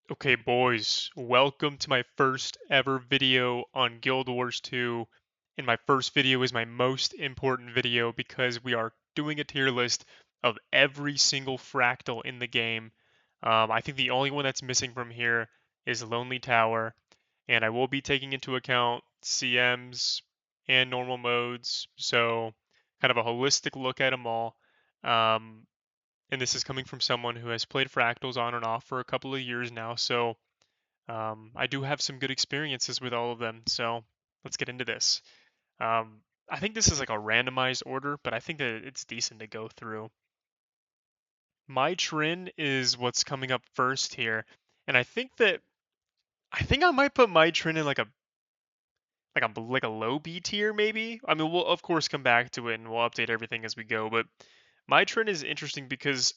Okay, boys, welcome to my first ever video on Guild Wars 2. And my first video is my most important video because we are doing a tier list of every single fractal in the game. I think the only one that's missing from here is Lonely Tower, and I will be taking into account CMs and normal modes, so kind of a holistic look at them all. Um, and this is coming from someone who has played fractals on and off for a couple of years now, so I do have some good experiences with all of them, so let's get into this. I think this is like a randomized order, but I think that it's decent to go through. My Trin is what's coming up first here, and I think I might put my Trin in like a low B tier maybe. I mean, we'll of course come back to it and we'll update everything as we go, but my Trin is interesting because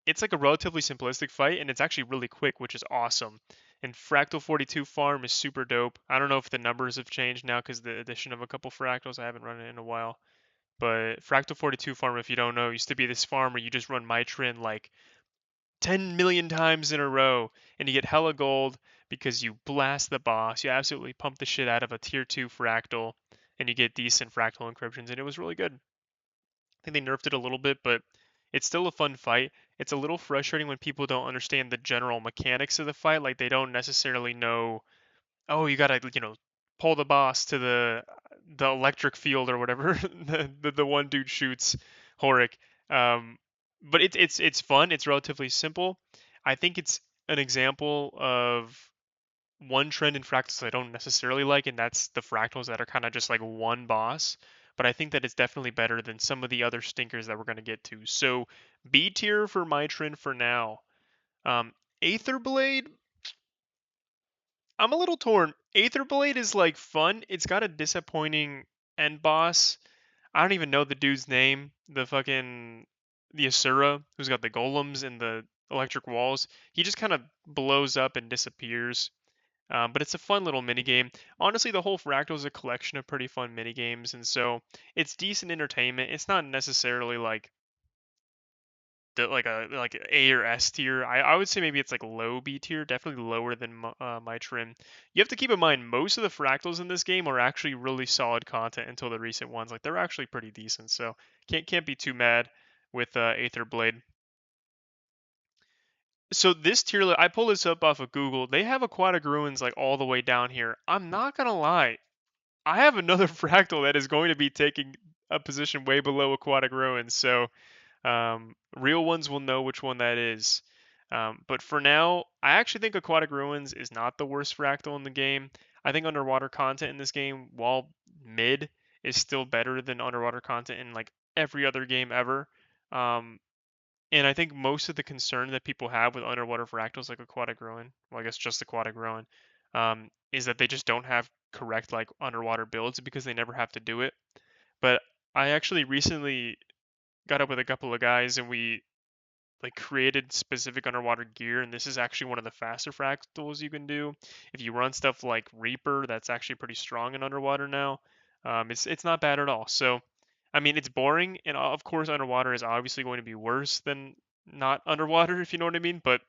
it's like a relatively simplistic fight and it's actually really quick, which is awesome. And Fractal 42 farm is super dope. I don't know if the numbers have changed now because the addition of a couple fractals. I haven't run it in a while. But Fractal 42 farm, if you don't know, used to be this farm where you just run Mitrin like 10 million times in a row and you get hella gold because you blast the boss. You absolutely pump the shit out of a tier 2 fractal and you get decent fractal encryptions. And it was really good. I think they nerfed it a little bit, but it's still a fun fight. It's a little frustrating when people don't understand the general mechanics of the fight. Like they don't necessarily know, oh, you gotta, pull the boss to the electric field or whatever the one dude shoots Horik. Um, but it's fun. It's relatively simple. I think it's an example of one trend in fractals I don't necessarily like, and that's the fractals that are kind of just like one boss. But I think that it's definitely better than some of the other stinkers that we're going to get to. So B tier for my trend for now. Aether Blade, I'm a little torn. Aether Blade is like fun. It's got a disappointing end boss. I don't even know the dude's name. The Asura, who's got the golems and the electric walls. He just kind of blows up and disappears. But it's a fun little mini game. Honestly, the whole Fractal is a collection of pretty fun mini games, and so it's decent entertainment. It's not necessarily like A or S tier. I would say maybe it's like low B tier, definitely lower than my trim. You have to keep in mind most of the Fractals in this game are actually really solid content until the recent ones. Like they're actually pretty decent, so can't be too mad with Aether Blade. So this tier list, I pulled this up off of Google. They have Aquatic Ruins like all the way down here. I'm not gonna lie, I have another fractal that is going to be taking a position way below Aquatic Ruins, so real ones will know which one that is. But for now, I actually think Aquatic Ruins is not the worst fractal in the game. I think underwater content in this game, while mid, is still better than underwater content in like every other game ever. Um, and I think most of the concern that people have with underwater fractals like Aquatic Ruin, well, I guess just Aquatic Ruin, is that they just don't have correct like underwater builds because they never have to do it. But I actually recently got up with a couple of guys and we like created specific underwater gear, and this is actually one of the faster fractals you can do. If you run stuff like Reaper, that's actually pretty strong in underwater now. It's not bad at all. So, I mean, it's boring, and of course, underwater is obviously going to be worse than not underwater, if you know what I mean. But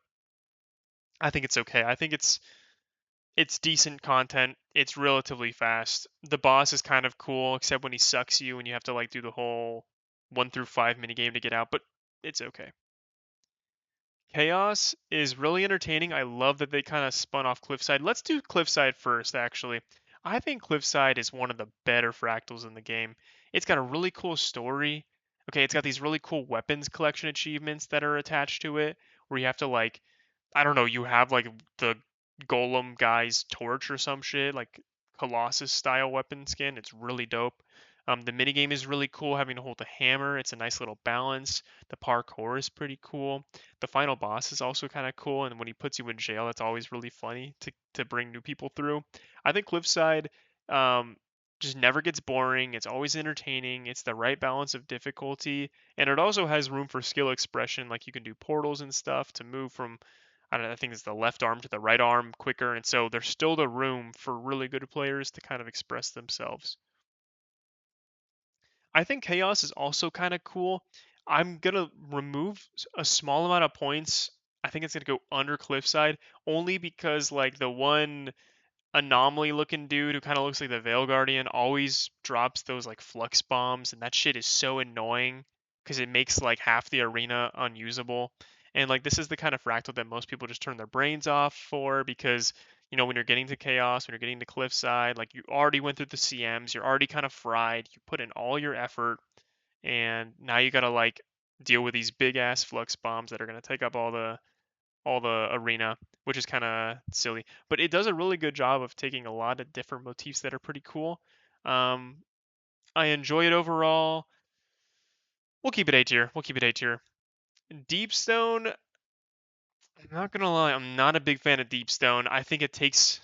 I think it's okay. I think it's decent content. It's relatively fast. The boss is kind of cool, except when he sucks you and you have to like do the whole 1 through 5 minigame to get out. But it's okay. Chaos is really entertaining. I love that they kind of spun off Cliffside. Let's do Cliffside first, actually. I think Cliffside is one of the better fractals in the game. It's got a really cool story. Okay, it's got these really cool weapons collection achievements that are attached to it, where you have to like, I don't know, you have like the golem guy's torch or some shit, like Colossus style weapon skin. It's really dope. The minigame is really cool, having to hold the hammer. It's a nice little balance. The parkour is pretty cool. The final boss is also kind of cool, and when he puts you in jail, that's always really funny to bring new people through. I think Cliffside um, just never gets boring. It's always entertaining. It's the right balance of difficulty, and it also has room for skill expression. Like you can do portals and stuff to move from I don't know, I think it's the left arm to the right arm quicker, and so there's still the room for really good players to kind of express themselves. I think chaos is also kind of cool. I'm gonna remove a small amount of points I think it's gonna go under Cliffside only because like the one anomaly looking dude who kind of looks like the Veil Guardian always drops those like flux bombs, and that shit is so annoying because it makes like half the arena unusable. And like this is the kind of fractal that most people just turn their brains off for because when you're getting to chaos, when you're getting to cliffside, like you already went through the CMs, you're already kind of fried, you put in all your effort, and now you gotta like deal with these big ass flux bombs that are gonna take up all the arena, which is kind of silly. But it does a really good job of taking a lot of different motifs that are pretty cool. Um, I enjoy it overall. We'll keep it A tier. We'll keep it A tier. Deepstone, I'm not gonna lie, I'm not a big fan of Deepstone. I think it takes.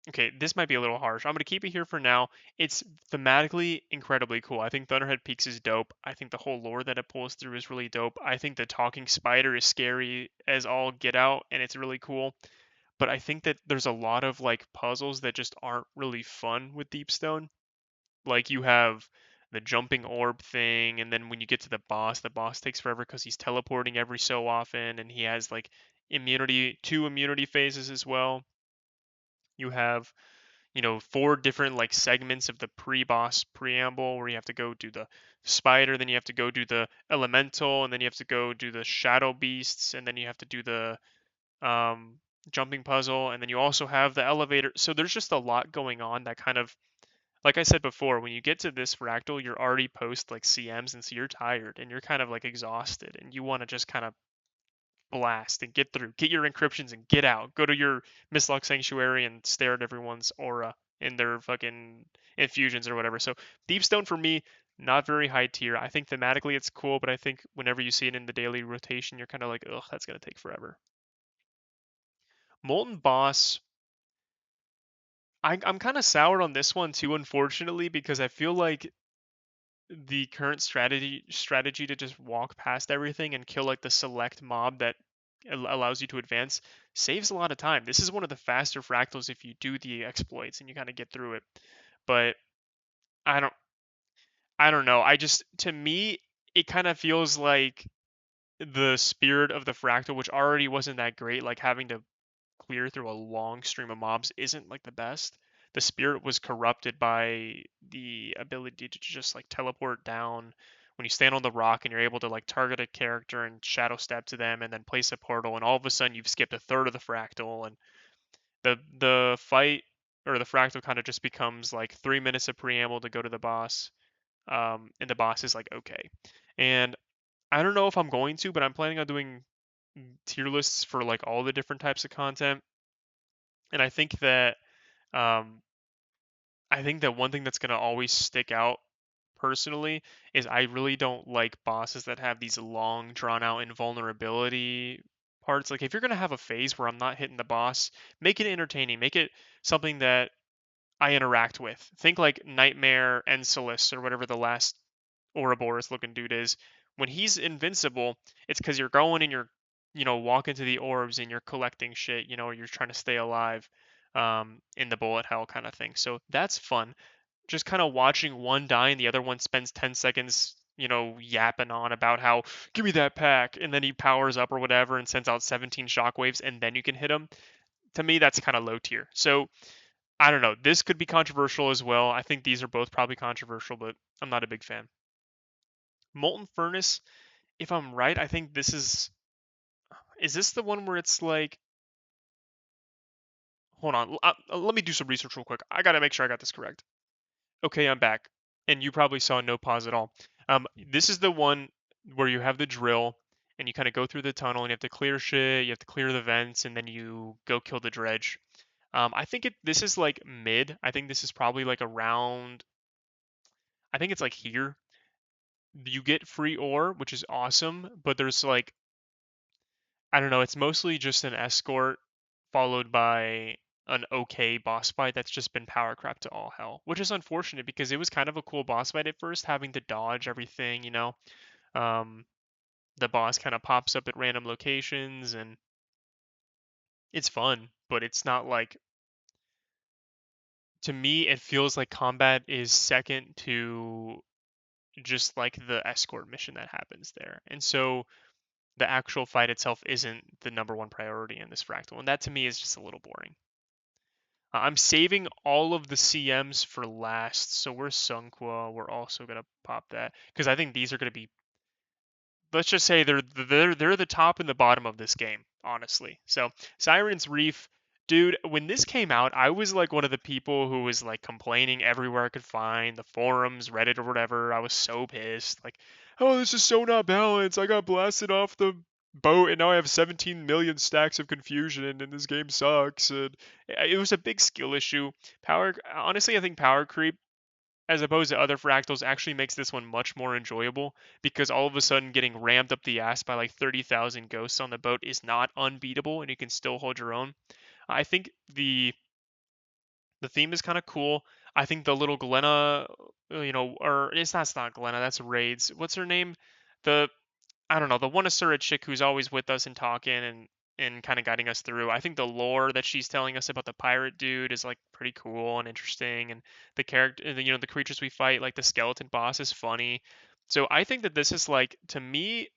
Okay, this might be a little harsh. I'm gonna keep it here for now. It's thematically incredibly cool. I think Thunderhead Peaks is dope. I think the whole lore that it pulls through is really dope. I think the talking spider is scary as all get out, and it's really cool. But I think that there's a lot of like puzzles that just aren't really fun with Deepstone. Like you have the jumping orb thing, and then when you get to the boss takes forever because he's teleporting every so often, and he has like two immunity phases as well. You have, four different like segments of the pre-boss preamble where you have to go do the spider, then you have to go do the elemental, and then you have to go do the shadow beasts, and then you have to do the um, jumping puzzle, and then you also have the elevator. So there's just a lot going on that kind of, like I said before, when you get to this fractal, you're already post like CMs, and so you're tired and you're kind of like exhausted, and you want to just kind of blast and get through, get your encryptions and get out, go to your Mistlock Sanctuary and stare at everyone's aura in their fucking infusions or whatever. So Deepstone for me, not very high tier. I think thematically it's cool, but I think whenever you see it in the daily rotation, you're kind of like, ugh, that's gonna take forever. Molten Boss, I'm kind of soured on this one too, unfortunately, because I feel like the current strategy to just walk past everything and kill like the select mob that allows you to advance saves a lot of time. This is one of the faster fractals if you do the exploits and you kind of get through it. But I don't I don't know. I just to me it kind of feels like the spirit of the fractal, which already wasn't that great, like having to clear through a long stream of mobs isn't like the best. The spirit was corrupted by the ability to just like teleport down when you stand on the rock and you're able to like target a character and shadow step to them and then place a portal, and all of a sudden you've skipped a third of the fractal, and the fight or the fractal kind of just becomes like 3 minutes of preamble to go to the boss. And the boss is like okay. And I don't know if I'm going to, but I'm planning on doing tier lists for like all the different types of content. And um, I think that one thing that's gonna always stick out personally is I really don't like bosses that have these long, drawn out invulnerability parts. Like if you're gonna have a phase where I'm not hitting the boss, make it entertaining. Make it something that I interact with. Think like Nightmare Encelis or whatever the last Ouroboros looking dude is. When he's invincible, it's because you're going and you're, walking to the orbs and you're collecting shit, or you're trying to stay alive in the bullet hell kind of thing. So that's fun. Just kind of watching one die and the other one spends 10 seconds, yapping on about how, give me that pack. And then he powers up or whatever and sends out 17 shockwaves and then you can hit him. To me, that's kind of low tier. So I don't know. This could be controversial as well. I think these are both probably controversial, but I'm not a big fan. Molten Furnace, if I'm right, I think this is this the one where it's like, hold on, let me do some research real quick. I got to make sure I got this correct. Okay, I'm back. And you probably saw no pause at all. This is the one where you have the drill and you kind of go through the tunnel and you have to clear shit, you have to clear the vents, and then you go kill the dredge. I think this is like mid. I think this is probably like around, I think it's like here. You get free ore, which is awesome, but there's like, I don't know, it's mostly just an escort followed by an okay boss fight that's just been power crap to all hell, which is unfortunate because it was kind of a cool boss fight at first, having to dodge everything. Um, the boss kind of pops up at random locations and it's fun, but it's not like, to me, it feels like combat is second to just like the escort mission that happens there. And so the actual fight itself isn't the number one priority in this fractal, and that to me is just a little boring. I'm saving all of the CMs for last, so we're Sunqua. We're also gonna pop that because I think these are gonna be. Let's just say they're the top and the bottom of this game, honestly. So Siren's Reef, dude, when this came out, I was like one of the people who was like complaining everywhere I could find, the forums, Reddit or whatever. I was so pissed, like, oh, this is so not balanced. I got blasted off the boat and now I have 17 million stacks of confusion and this game sucks. And it was a big skill issue. Power, honestly, I think power creep as opposed to other fractals actually makes this one much more enjoyable because all of a sudden getting rammed up the ass by like 30,000 ghosts on the boat is not unbeatable and you can still hold your own. I think the theme is kind of cool. I think the little Glenna, or it's not Glenna, that's Raids. What's her name? The I don't know, the one Asura chick who's always with us and talking and kind of guiding us through. I think the lore that she's telling us about the pirate dude is like pretty cool and interesting, and the character, the creatures we fight, like the skeleton boss, is funny. So I think that this is like to me,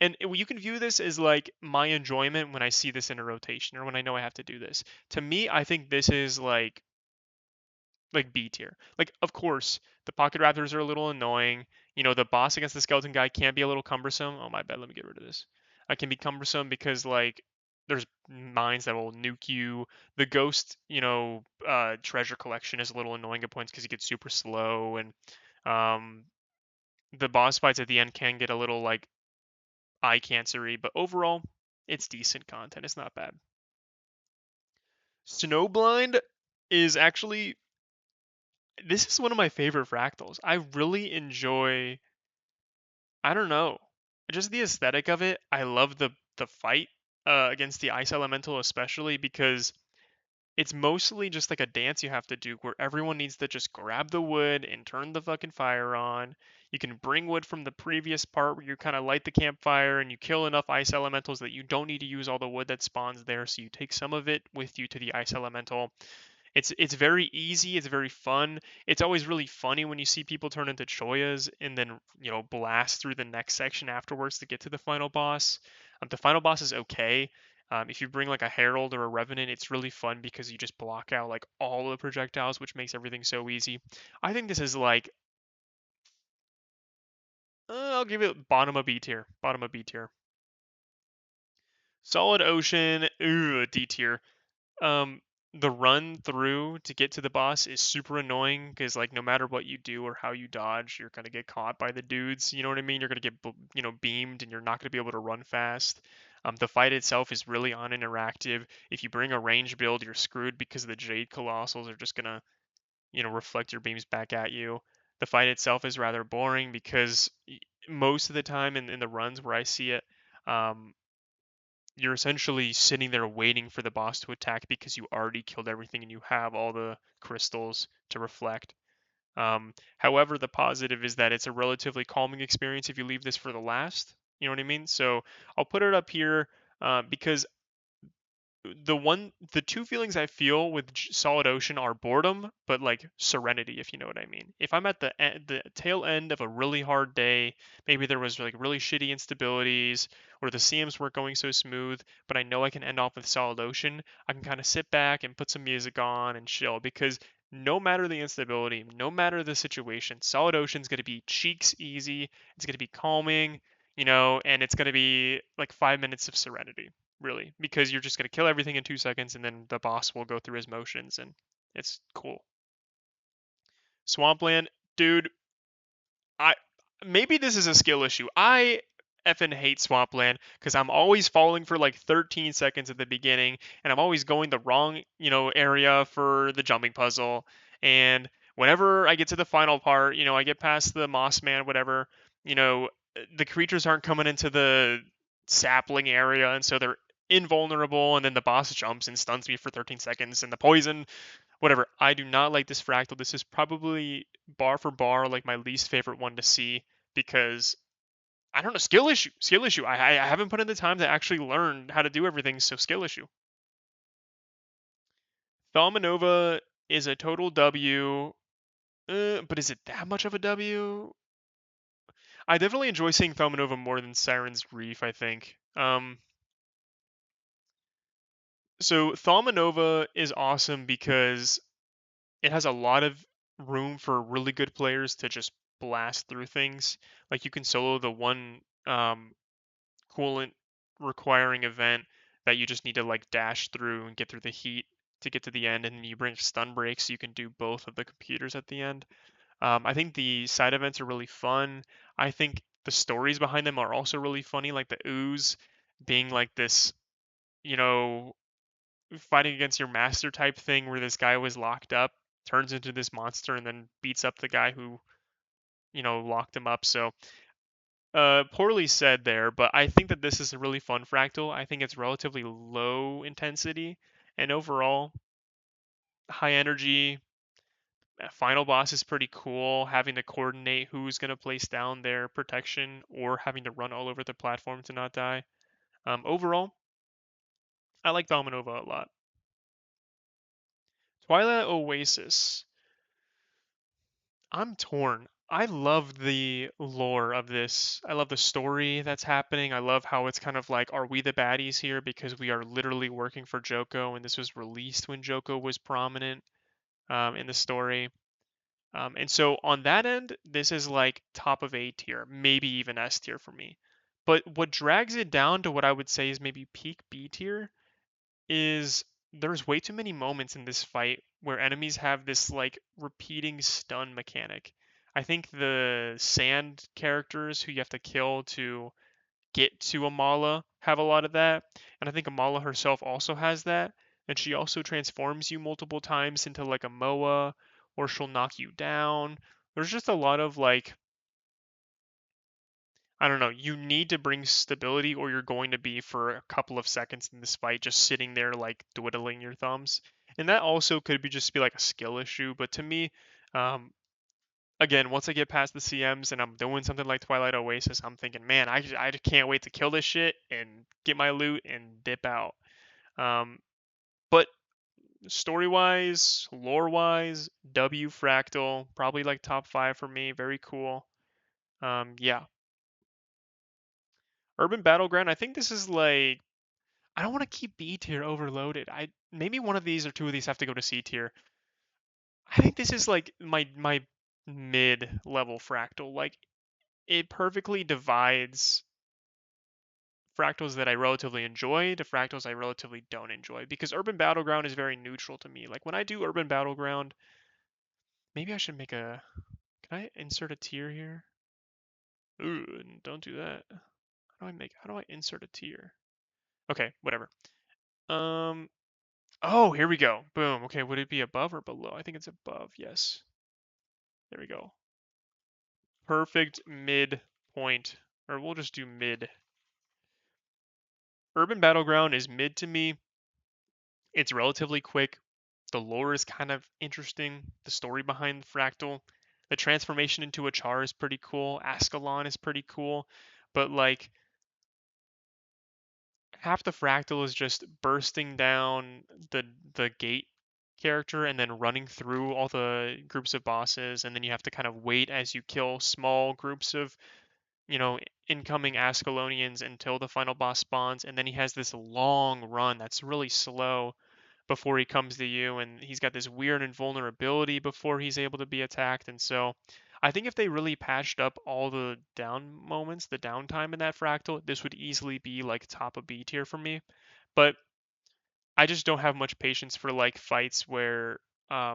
and you can view this as like my enjoyment when I see this in a rotation or when I know I have to do this. To me, I think this is like B tier. Like, of course, the pocket raptors are a little annoying. The boss against the skeleton guy can be a little cumbersome. Oh my bad, let me get rid of this. I can be cumbersome because like there's mines that will nuke you. The ghost, treasure collection is a little annoying at points because he gets super slow, and um, the boss fights at the end can get a little like eye cancery. But overall, it's decent content. It's not bad. Snowblind is actually this is one of my favorite fractals. I really enjoy, I don't know, just the aesthetic of it. I love the fight against the ice elemental, especially because it's mostly just like a dance you have to do where everyone needs to just grab the wood and turn the fucking fire on. You can bring wood from the previous part where you kind of light the campfire and you kill enough ice elementals that you don't need to use all the wood that spawns there, so you take some of it with you to the ice elemental. It's very easy. It's very fun. It's always really funny when you see people turn into choyas and then blast through the next section afterwards to get to the final boss. The final boss is okay. If you bring like a herald or a revenant, it's really fun because you just block out like all the projectiles, which makes everything so easy. I think this is like I'll give it bottom of B tier. Bottom of B tier. Solid Ocean, D tier. um the run through to get to the boss is super annoying because like no matter what you do or how you dodge, you're gonna get caught by the dudes. You know what I mean? You're gonna get beamed, and you're not gonna be able to run fast. The fight itself is really uninteractive. If you bring a range build, you're screwed because the Jade Colossals are just gonna reflect your beams back at you. The fight itself is rather boring because most of the time in the runs where I see it, um, you're essentially sitting there waiting for the boss to attack because you already killed everything and you have all the crystals to reflect. However, the positive is that it's a relatively calming experience if you leave this for the last. You know what I mean? So I'll put it up here because the two feelings I feel with Solid Ocean are boredom, but like serenity, if you know what I mean. If I'm at the tail end of a really hard day, maybe there was like really shitty instabilities, or the CMs weren't going so smooth, but I know I can end off with Solid Ocean, I can kind of sit back and put some music on and chill because no matter the instability, no matter the situation, Solid Ocean's going to be cheeks easy. It's going to be calming, and it's going to be like 5 minutes of serenity, really, because you're just going to kill everything in 2 seconds and then the boss will go through his motions and it's cool. Swampland, dude, I maybe this is a skill issue. I effing hate Swampland because I'm always falling for like 13 seconds at the beginning and I'm always going the wrong, area for the jumping puzzle. And whenever I get to the final part, I get past the Moss Man, whatever, you know, the creatures aren't coming into the sapling area and so they're invulnerable and then the boss jumps and stuns me for 13 seconds and the poison whatever. I do not like this fractal. This is probably bar for bar like my least favorite one to see because I don't know, skill issue, skill issue. I haven't put in the time to actually learn how to do everything, so skill issue. Thaumanova is a total W, but is it that much of a W? I definitely enjoy seeing Thaumanova more than Siren's Reef, I think. So Thaumanova is awesome because it has a lot of room for really good players to just blast through things. Like you can solo the one coolant requiring event that you just need to like dash through and get through the heat to get to the end, and then you bring stun breaks so you can do both of the computers at the end. I think the side events are really fun. I think the stories behind them are also really funny, like the ooze being like this, you know, fighting against your master type thing where this guy was locked up, turns into this monster, and then beats up the guy who, locked him up. So, poorly said there, but I think that this is a really fun fractal. I think it's relatively low intensity and overall high energy. Final boss is pretty cool, having to coordinate who's going to place down their protection or having to run all over the platform to not die. Overall, I like Dominova a lot. Twilight Oasis. I'm torn. I love the lore of this. I love the story that's happening. I love how it's kind of like, are we the baddies here because we are literally working for Joko, and this was released when Joko was prominent in the story. And so on that end, this is like top of A tier, maybe even S tier for me. But what drags it down to what I would say is maybe peak B tier is there's way too many moments in this fight where enemies have this like repeating stun mechanic. I think the sand characters who you have to kill to get to Amala have a lot of that, and I think Amala herself also has that, and she also transforms you multiple times into like a Moa, or she'll knock you down. There's just a lot of like, I don't know, you need to bring stability or you're going to be for a couple of seconds in this fight just sitting there like twiddling your thumbs. And that also could be just be like a skill issue, but to me, um, again, once I get past the CMs and I'm doing something like Twilight Oasis, I'm thinking, man, I can't wait to kill this shit and get my loot and dip out. Um, but story wise, lore wise, W Fractal, probably like top five for me. Very cool. Yeah, Urban Battleground. I think this is like, I don't want to keep B tier overloaded. I maybe one of these or two of these have to go to C tier. I think this is like my mid level Fractal. Like it perfectly divides fractals that I relatively enjoy to fractals I relatively don't enjoy because Urban Battleground is very neutral to me. Like when I do Urban Battleground, maybe I should make a. Can I insert a tier here? Ooh, don't do that. How do I insert a tier? Okay, whatever. Um oh, here we go. Boom. Okay, would it be above or below? I think it's above. Yes. There we go. Perfect mid point. Or we'll just do mid. Urban Battleground is mid to me. It's relatively quick. The lore is kind of interesting. The story behind Fractal, the transformation into a Char is pretty cool. Ascalon is pretty cool, but like half the Fractal is just bursting down the gate character and then running through all the groups of bosses, and then you have to kind of wait as you kill small groups of incoming Ascalonians until the final boss spawns, and then he has this long run that's really slow before he comes to you, and he's got this weird invulnerability before he's able to be attacked. And so I think if they really patched up all the down moments, the downtime in that fractal, this would easily be like top of B tier for me. But I just don't have much patience for like fights where I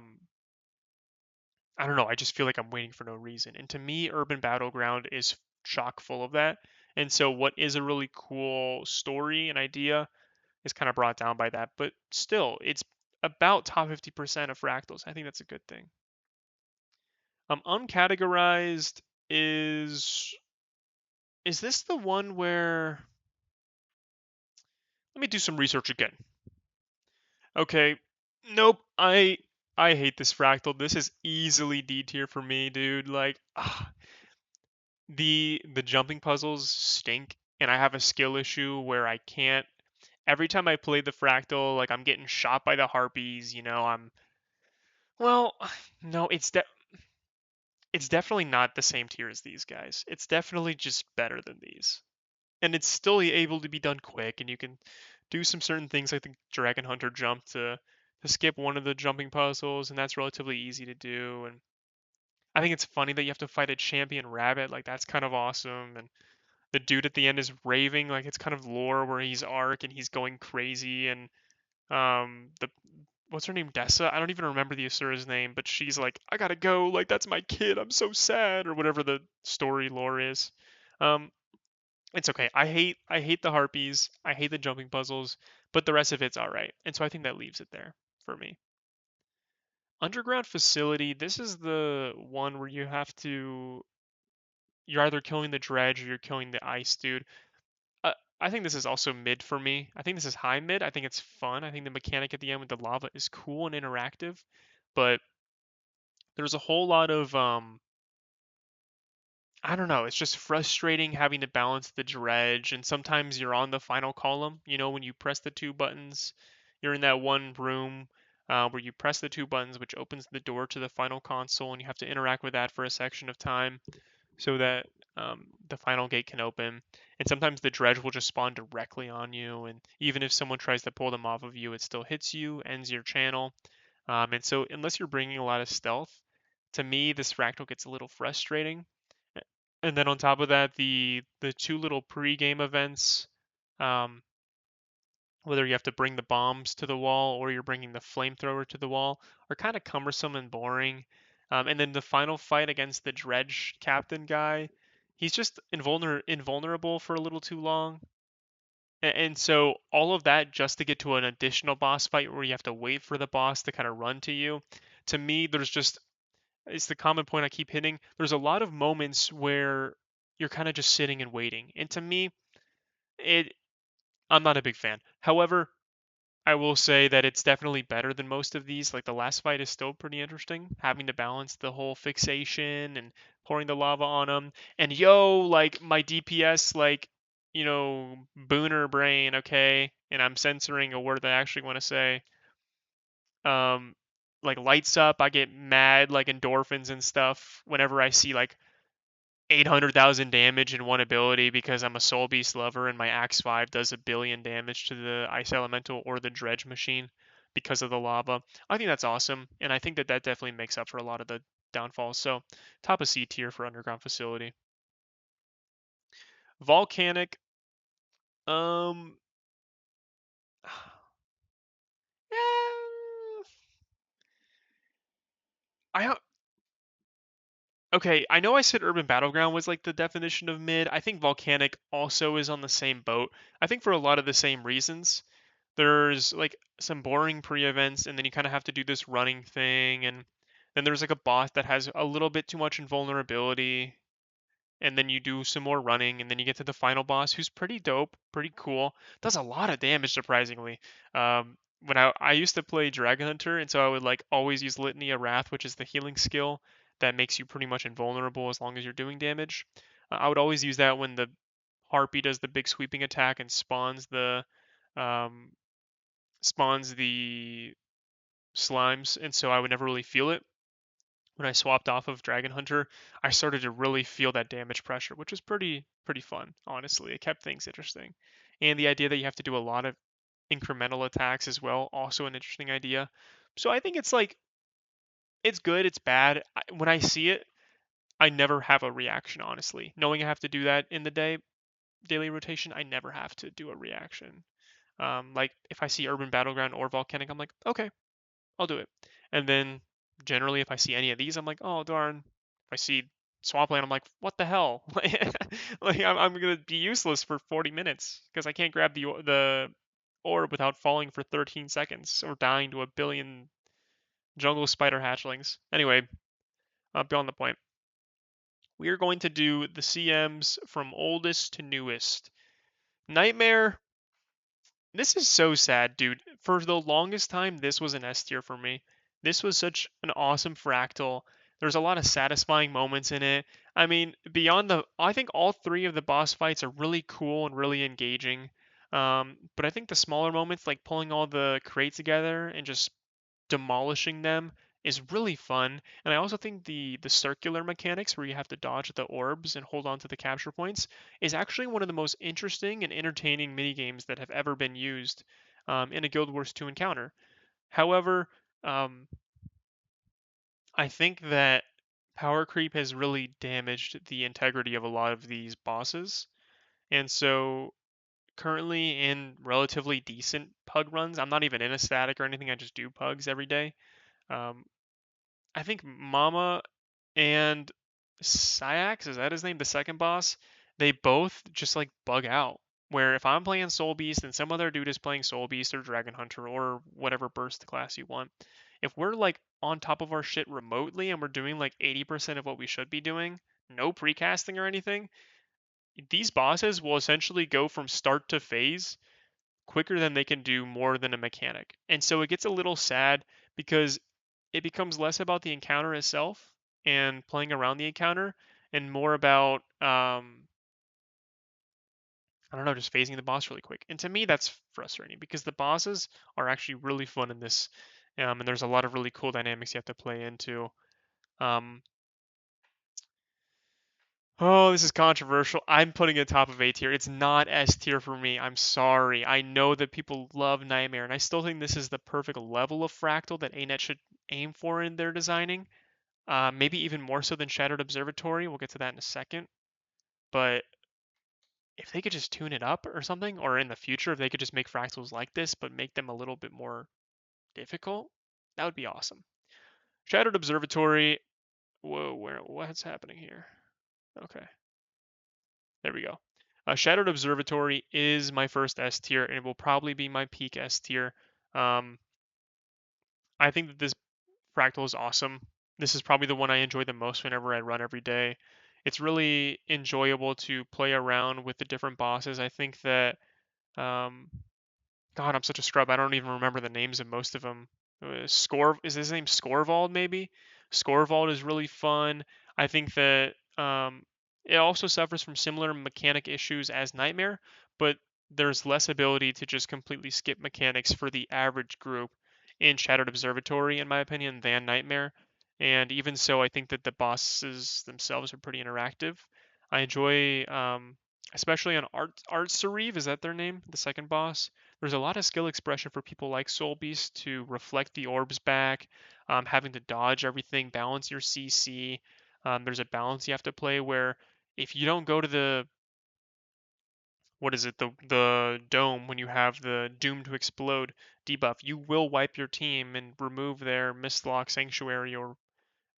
don't know, I just feel like I'm waiting for no reason. And to me, Urban Battleground is chock full of that. And so what is a really cool story and idea is kind of brought down by that. But still, it's about top 50% of fractals. I think that's a good thing. Uncategorized is is this the one where let me do some research again. Okay. Nope. I hate this fractal. This is easily D tier for me, dude. Like the jumping puzzles stink and I have a skill issue where I can't every time I play the fractal, like I'm getting shot by the harpies, I'm well, no, it's that it's definitely not the same tier as these guys. It's definitely just better than these. And it's still able to be done quick, and you can do some certain things like the Dragon Hunter jump to skip one of the jumping puzzles, and that's relatively easy to do. And I think it's funny that you have to fight a champion rabbit, like that's kind of awesome. And the dude at the end is raving, like it's kind of lore where he's Ark and he's going crazy. And the what's her name, Dessa? I don't even remember the Asura's name, but she's like, I gotta go, like that's my kid, I'm so sad, or whatever the story lore is. Um, it's okay. I hate the harpies. I hate the jumping puzzles, but the rest of it's all right. And so I think that leaves it there for me. Underground facility. This is the one where you have to. You're either killing the dredge or you're killing the ice dude. Uh, I think this is also mid for me. I think this is high mid. I think it's fun. I think the mechanic at the end with the lava is cool and interactive, but there's a whole lot of I don't know. It's just frustrating having to balance the dredge, and sometimes you're on the final column. You know, when you press the two buttons, you're in that one room where you press the two buttons, which opens the door to the final console, and you have to interact with that for a section of time so that the final gate can open. And sometimes the dredge will just spawn directly on you, and even if someone tries to pull them off of you, it still hits you, ends your channel. And so, unless you're bringing a lot of stealth, to me, this fractal gets a little frustrating. And then on top of that, the two little pre-game events, um, whether you have to bring the bombs to the wall or you're bringing the flamethrower to the wall, are kind of cumbersome and boring. And then the final fight against the dredge captain guy, he's just invulnerable for a little too long. And so all of that just to get to an additional boss fight where you have to wait for the boss to kind of run to you. To me, there's just it's the common point I keep hitting. There's a lot of moments where you're kind of just sitting and waiting. And to me, it I'm not a big fan. However, I will say that it's definitely better than most of these. Like the last fight is still pretty interesting, having to balance the whole fixation and pouring the lava on them. And yo, like my DPS, like booner brain, okay, and I'm censoring a word that I actually want to say. Um, like lights up. I get mad, like endorphins and stuff, whenever I see like 800,000 damage in one ability because I'm a Soul Beast lover and my Axe 5 does a billion damage to the Ice Elemental or the Dredge Machine because of the lava. I think that's awesome, and I think that that definitely makes up for a lot of the downfalls. So, top of C tier for Underground Facility. Volcanic, um, eh, I okay, I know I said Urban Battleground was like the definition of mid. I think Volcanic also is on the same boat. I think for a lot of the same reasons. There's like some boring pre-events, and then you kind of have to do this running thing, and then there's like a boss that has a little bit too much invulnerability, and then you do some more running, and then you get to the final boss, who's pretty dope, pretty cool, does a lot of damage surprisingly. When I used to play Dragon Hunter, and so I would like always use Litany of Wrath, which is the healing skill that makes you pretty much invulnerable as long as you're doing damage. I would always use that when the Harpy does the big sweeping attack and um, spawns the slimes, and so I would never really feel it. When I swapped off of Dragon Hunter, I started to really feel that damage pressure, which was pretty fun, honestly. It kept things interesting. And the idea that you have to do a lot of incremental attacks as well, also an interesting idea. So I think it's like it's good, it's bad. When I see it, I never have a reaction, honestly. Knowing I have to do that in the daily rotation, I never have to do a reaction. Like if I see Urban Battleground or Volcanic, I'm like, okay, I'll do it. And then generally, if I see any of these, I'm like, oh darn. If I see Swampland, I'm like, what the hell? Like I'm gonna be useless for 40 minutes because I can't grab the orb without falling for 13 seconds or dying to a billion jungle spider hatchlings. Anyway, beyond the point. We are going to do the CMs from oldest to newest. Nightmare, this is so sad, dude. For the longest time, this was an S tier for me. This was such an awesome fractal. There's a lot of satisfying moments in it. I mean, I think all three of the boss fights are really cool and really engaging. But I think the smaller moments, like pulling all the crates together and just demolishing them, is really fun. And I also think the circular mechanics where you have to dodge the orbs and hold on to the capture points is actually one of the most interesting and entertaining mini games that have ever been used in a Guild Wars 2 encounter. However, um, I think that power creep has really damaged the integrity of a lot of these bosses. And so currently in relatively decent pug runs, I'm not even in a static or anything, I just do pugs every day. Um, I think Mama and Syax, is that his name? The second boss, they both just like bug out. Where if I'm playing Soul Beast and some other dude is playing Soul Beast or Dragon Hunter or whatever burst class you want, if we're like on top of our shit remotely and we're doing like 80% of what we should be doing, no precasting or anything, these bosses will essentially go from start to phase quicker than they can do more than a mechanic. And so it gets a little sad because it becomes less about the encounter itself and playing around the encounter and more about I don't know, just phasing the boss really quick. And to me that's frustrating because the bosses are actually really fun in this. And there's a lot of really cool dynamics you have to play into. Um, Oh, this is controversial. I'm putting it top of A tier. It's not S tier for me. I'm sorry. I know that people love Nightmare, and I still think this is the perfect level of Fractal that ANET should aim for in their designing. Maybe even more so than Shattered Observatory. We'll get to that in a second. But if they could just tune it up or something, or in the future, if they could just make Fractals like this, but make them a little bit more difficult, that would be awesome. Shattered Observatory. Whoa, what's happening here? Okay. There we go. Shadowed Observatory is my first S tier, and it will probably be my peak S tier. Um, I think that this fractal is awesome. This is probably the one I enjoy the most whenever I run every day. It's really enjoyable to play around with the different bosses. I think that um, God, I'm such a scrub. I don't even remember the names of most of them. Score is his name Scorvald maybe? Scorvald is really fun. I think that it also suffers from similar mechanic issues as Nightmare, but there's less ability to just completely skip mechanics for the average group in Shattered Observatory, in my opinion, than Nightmare. And even so, I think that the bosses themselves are pretty interactive. I enjoy, especially on Art Cereave, is that their name? The second boss? There's a lot of skill expression for people like Soul Beast to reflect the orbs back, having to dodge everything, balance your CC. There's a balance you have to play where if you don't go to the what is it the dome when you have the doom to explode debuff, you will wipe your team and remove their Mistlock Sanctuary or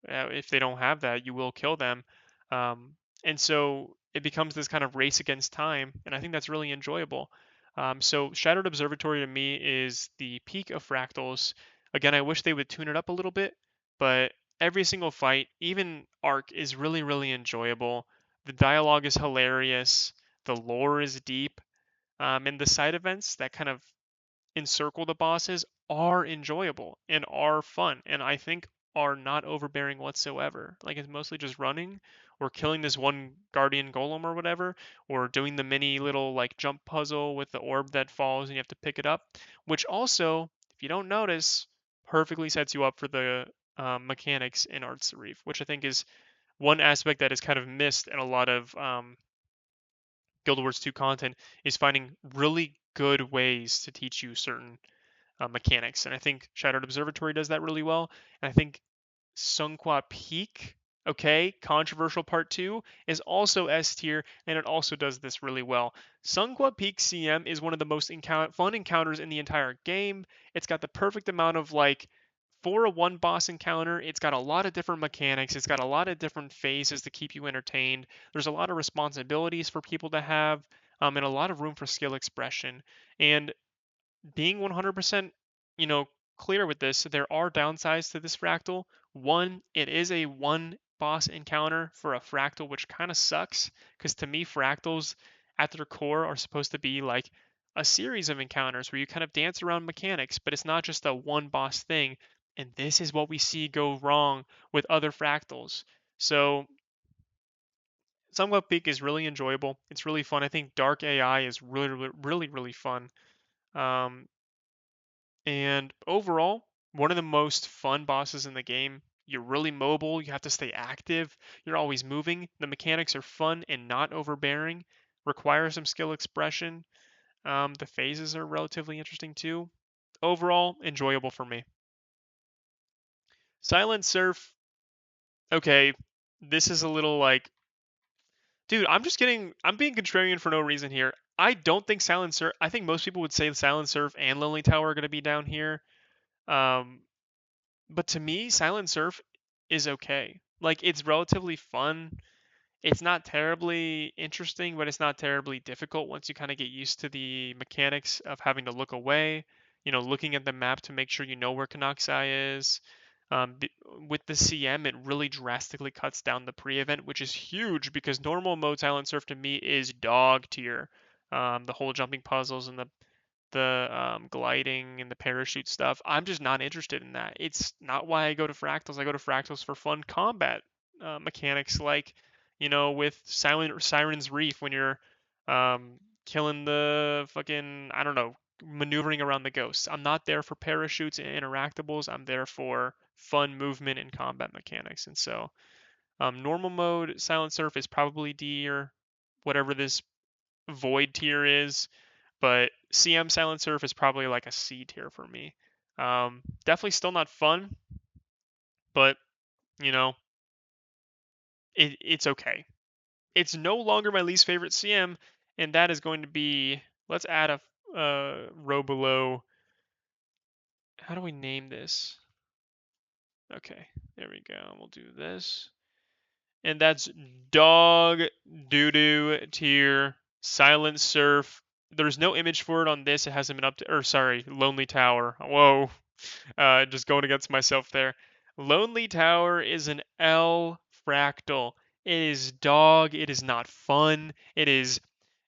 if they don't have that, you will kill them. Um, and so it becomes this kind of race against time, and I think that's really enjoyable. So Shattered Observatory to me is the peak of fractals. Again, I wish they would tune it up a little bit, but every single fight, even Arc, is really, really enjoyable. The dialogue is hilarious. The lore is deep. And the side events that kind of encircle the bosses are enjoyable and are fun and I think are not overbearing whatsoever. Like it's mostly just running or killing this one guardian golem or whatever, or doing the mini little like jump puzzle with the orb that falls and you have to pick it up, which also, if you don't notice, perfectly sets you up for the mechanics in Arts Reef, which I think is one aspect that is kind of missed in a lot of Guild Wars 2 content is finding really good ways to teach you certain mechanics. And I think Shattered Observatory does that really well. And I think Sunqua Peak, okay, controversial part two, is also S tier, and it also does this really well. Sunqua Peak CM is one of the most fun encounters in the entire game. It's got the perfect amount of like for a one boss encounter, it's got a lot of different mechanics. It's got a lot of different phases to keep you entertained. There's a lot of responsibilities for people to have, and a lot of room for skill expression. And being 100%, you know, clear with this, there are downsides to this fractal. One, it is a one boss encounter for a fractal, which kind of sucks because to me, fractals at their core are supposed to be like a series of encounters where you kind of dance around mechanics, but it's not just a one boss thing. And this is what we see go wrong with other fractals. So Sunweb Peak is really enjoyable. It's really fun. I think Dark AI is really, really, really, really fun. Um, and overall, One of the most fun bosses in the game. You're really mobile, you have to stay active, you're always moving. The mechanics are fun and not overbearing, require some skill expression. The phases are relatively interesting too. Overall, enjoyable for me. Silent Surf, okay, this is a little like, dude, I'm being contrarian for no reason here. I don't think Silent Surf, I think most people would say Silent Surf and Lonely Tower are going to be down here. Um, but to me, Silent Surf is okay. Like, it's relatively fun. It's not terribly interesting, but it's not terribly difficult once you kind of get used to the mechanics of having to look away, looking at the map to make sure you know where Kanaksai is. With the CM, it really drastically cuts down the pre-event, which is huge because normal mode Silent Surf to me is dog tier. The whole jumping puzzles and the gliding and the parachute stuff. I'm just not interested in that. It's not why I go to Fractals. I go to Fractals for fun combat mechanics, like with Siren's Reef when you're killing the fucking I don't know maneuvering around the ghosts. I'm not there for parachutes and interactables. I'm there for fun movement and combat mechanics. And so normal mode Silent Surf is probably D or whatever this void tier is, but CM Silent Surf is probably like a C tier for me. Definitely still not fun, but you know, it's okay. It's no longer my least favorite CM, and that is going to be. Let's add a row below. How do we name this? Okay, there we go. We'll do this. And that's dog doo doo tier silent surf. There's no image for it on this. It hasn't been up to, or sorry, Lonely Tower. Whoa, just going against myself there. Lonely Tower is an L fractal. It is dog. It is not fun. It is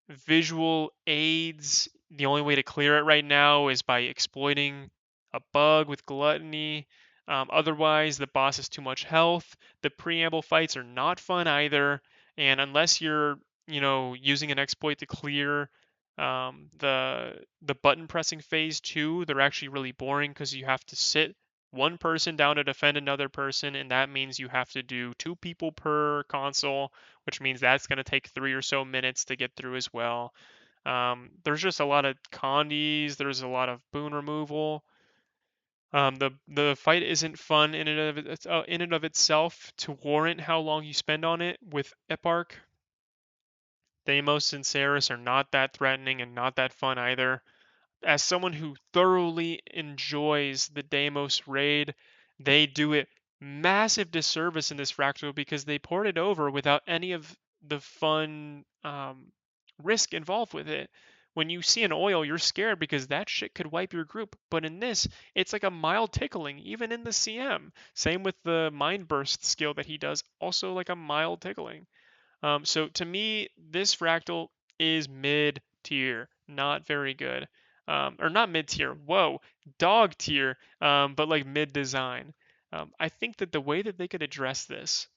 visual aids. The only way to clear it right now is by exploiting a bug with gluttony. Otherwise, the boss has too much health. The preamble fights are not fun either. And unless you're, using an exploit to clear the button pressing phase too, they're actually really boring because you have to sit one person down to defend another person, and that means you have to do two people per console, which means that's going to take 3 or so minutes to get through as well. There's just a lot of condies. There's a lot of boon removal. The fight isn't fun in and of itself to warrant how long you spend on it. With Eparch, Deimos and Ceres are not that threatening and not that fun either. As someone who thoroughly enjoys the Deimos raid, they do it massive disservice in this fractal because they poured it over without any of the fun risk involved with it. When you see an oil, you're scared because that shit could wipe your group. But in this, it's like a mild tickling, even in the CM. Same with the Mind Burst skill that he does, also like a mild tickling. So to me, this fractal is mid tier, not very good. Or not mid tier, whoa, dog tier, but like mid design. I think that the way that they could address this,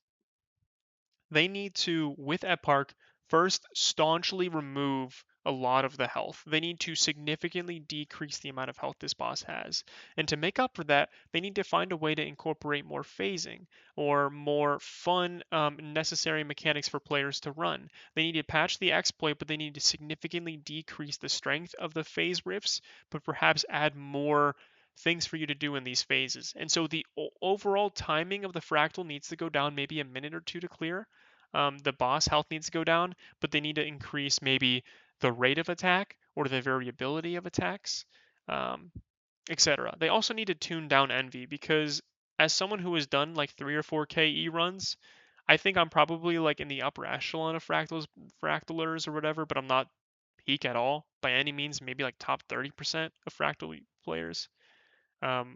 they need to, with Eparch, first staunchly remove a lot of the health. They need to significantly decrease the amount of health this boss has. And to make up for that, they need to find a way to incorporate more phasing or more fun, necessary mechanics for players to run. They need to patch the exploit, but they need to significantly decrease the strength of the phase rifts, but perhaps add more things for you to do in these phases. And so the overall timing of the fractal needs to go down maybe a minute or two to clear. The boss health needs to go down, but they need to increase maybe the rate of attack or the variability of attacks, um, etc. They also need to tune down envy because as someone who has done like 3 or 4 KE runs, I think I'm probably like in the upper echelon of fractalers or whatever, but I'm not peak at all by any means. Maybe like top 30% of fractal players. Um,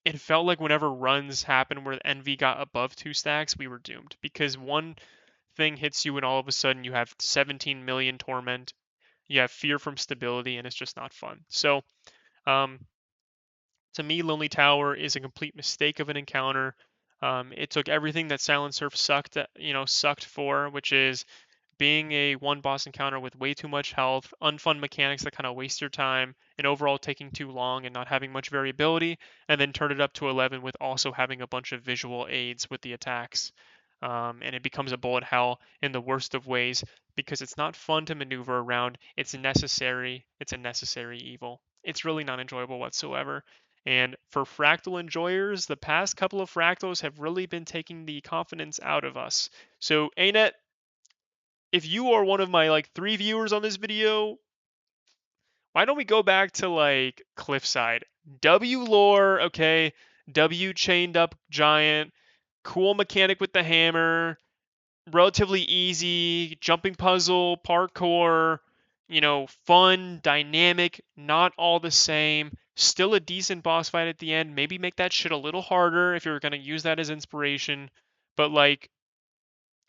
it felt like whenever runs happened where envy got above 2 stacks, we were doomed because one thing hits you and all of a sudden you have 17 million torment, you have fear from stability, and it's just not fun. So, um, to me, Lonely Tower is a complete mistake of an encounter. It took everything that Silent Surf sucked for, which is being a one boss encounter with way too much health, unfun mechanics that kind of waste your time, and overall taking too long and not having much variability, and then turn it up to 11 with also having a bunch of visual aids with the attacks. And it becomes a bullet hell in the worst of ways because it's not fun to maneuver around. It's necessary. It's a necessary evil. It's really not enjoyable whatsoever. And for fractal enjoyers, the past couple of fractals have really been taking the confidence out of us. So, Anet, if you are one of my like 3 viewers on this video, why don't we go back to like Cliffside? W lore, okay. W chained up giant, cool mechanic with the hammer, relatively easy, jumping puzzle, parkour, fun, dynamic, not all the same. Still a decent boss fight at the end. Maybe make that shit a little harder if you're going to use that as inspiration. But like,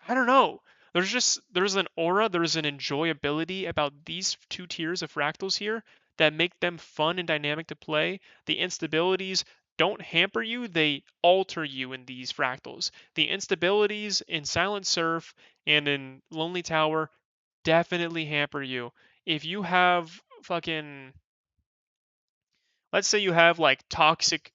I don't know. There's an aura, there's an enjoyability about these two tiers of fractals here that make them fun and dynamic to play. The instabilities don't hamper you, they alter you in these fractals. The instabilities in Silent Surf and in Lonely Tower definitely hamper you. If you have fucking, let's say you have like toxic,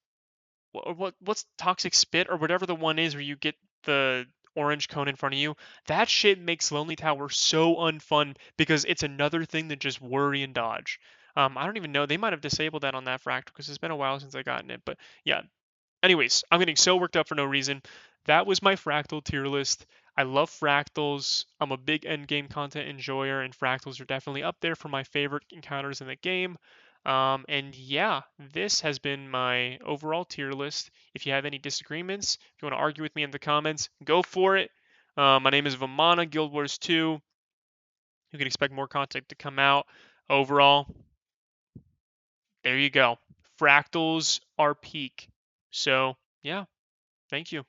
what's toxic spit or whatever the one is where you get the orange cone in front of you. That shit makes Lonely Tower so unfun because it's another thing to just worry and dodge. I don't even know. They might have disabled that on that fractal because it's been a while since I gotten it. But yeah, anyways, I'm getting so worked up for no reason. That was my fractal tier list. I love fractals. I'm a big endgame content enjoyer, and fractals are definitely up there for my favorite encounters in the game. And yeah, this has been my overall tier list. If you have any disagreements, if you want to argue with me in the comments, go for it. My name is Vamana, Guild Wars 2. You can expect more content to come out. Overall, there you go. Fractals are peak. So, yeah, thank you.